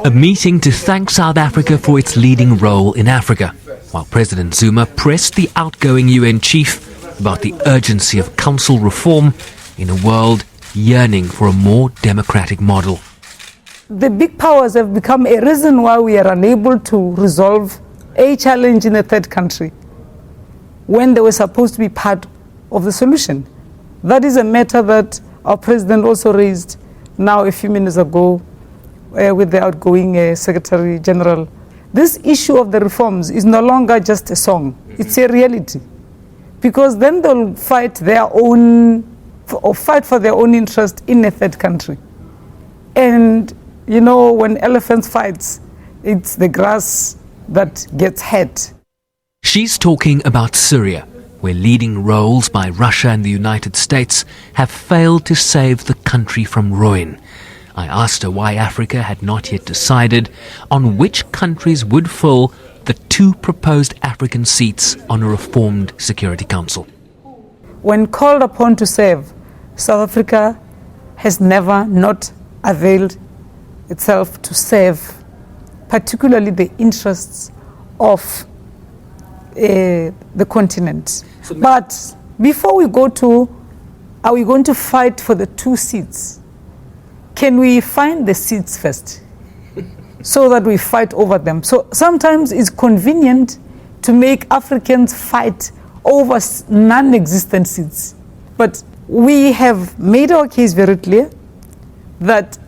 A meeting to thank South Africa for its leading role in Africa, while President Zuma pressed the outgoing UN chief about the urgency of council reform in a world yearning for a more democratic model. The big powers have become a reason why we are unable to resolve a challenge in a third country when they were supposed to be part of the solution. That is a matter that our president also raised now a few minutes ago with the outgoing Secretary General. This issue of the reforms is no longer just a song, it's a reality. Because then they'll fight their own, or fight for their own interest in a third country. And you know, when elephants fight, it's the grass that gets hurt. She's talking about Syria, where leading roles by Russia and the United States have failed to save the country from ruin. I asked her why Africa had not yet decided on which countries would fill the 2 proposed African seats on a reformed Security Council. When called upon to serve, South Africa has never not availed itself to serve, particularly the interests of the continent. But before we go to, are we going to fight for the 2 seats? Can we find the seats first so that we fight over them? So sometimes it's convenient to make Africans fight over non-existent seats. But we have made our case very clear that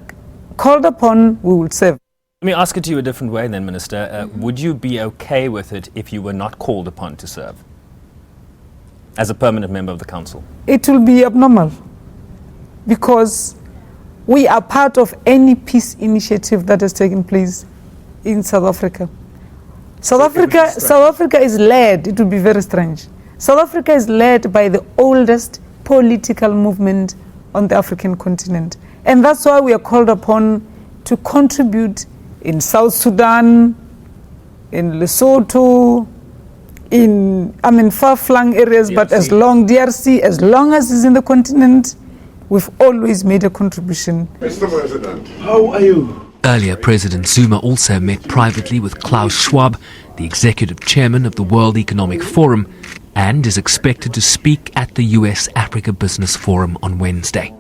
called upon, we will serve. Let me ask it to you a different way then, Minister. Would you be okay with it if you were not called upon to serve as a permanent member of the council? It will be abnormal because we are part of any peace initiative that has taken place in South Africa. South Africa is led, it will be very strange. South Africa is led by the oldest political movement on the African continent. And that's why we are called upon to contribute in South Sudan, in Lesotho, in far-flung areas, DRC. But as long as it's in the continent, we've always made a contribution. Mr. President, how are you? Earlier, President Zuma also met privately with Klaus Schwab, the executive chairman of the World Economic Forum, and is expected to speak at the US-Africa Business Forum on Wednesday.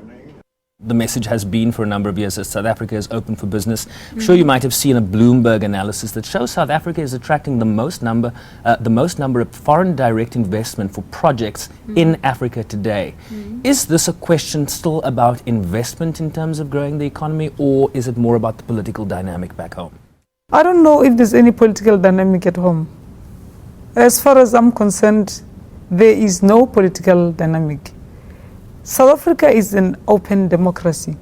The message has been for a number of years that South Africa is open for business. I'm sure you might have seen a Bloomberg analysis that shows South Africa is attracting the most number of foreign direct investment for projects in Africa today. Is this a question still about investment in terms of growing the economy, or is it more about the political dynamic back home? I don't know if there's any political dynamic at home. As far as I'm concerned, there is no political dynamic. South Africa is an open democracy.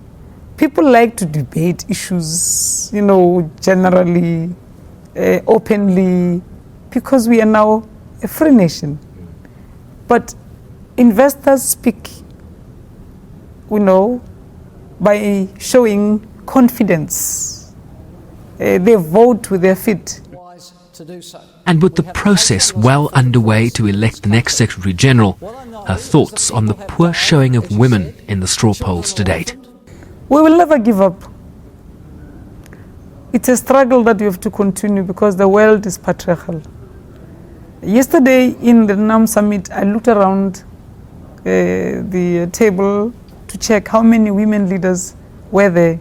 People like to debate issues, generally, openly, because we are now a free nation. But investors speak, by showing confidence. They vote with their feet. And with the process well underway to elect the next Secretary General, her thoughts on the poor showing of women in the straw polls to date. We will never give up. It's a struggle that we have to continue because the world is patriarchal. Yesterday in the NAM summit, I looked around the table to check how many women leaders were there,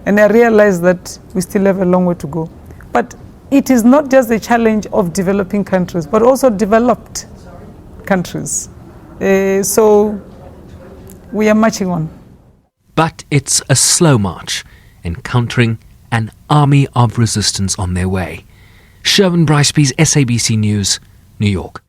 and I realized that we still have a long way to go. But it is not just a challenge of developing countries, but also developed countries. So we are marching on. But it's a slow march, encountering an army of resistance on their way. Bryce-Pease, SABC News, New York.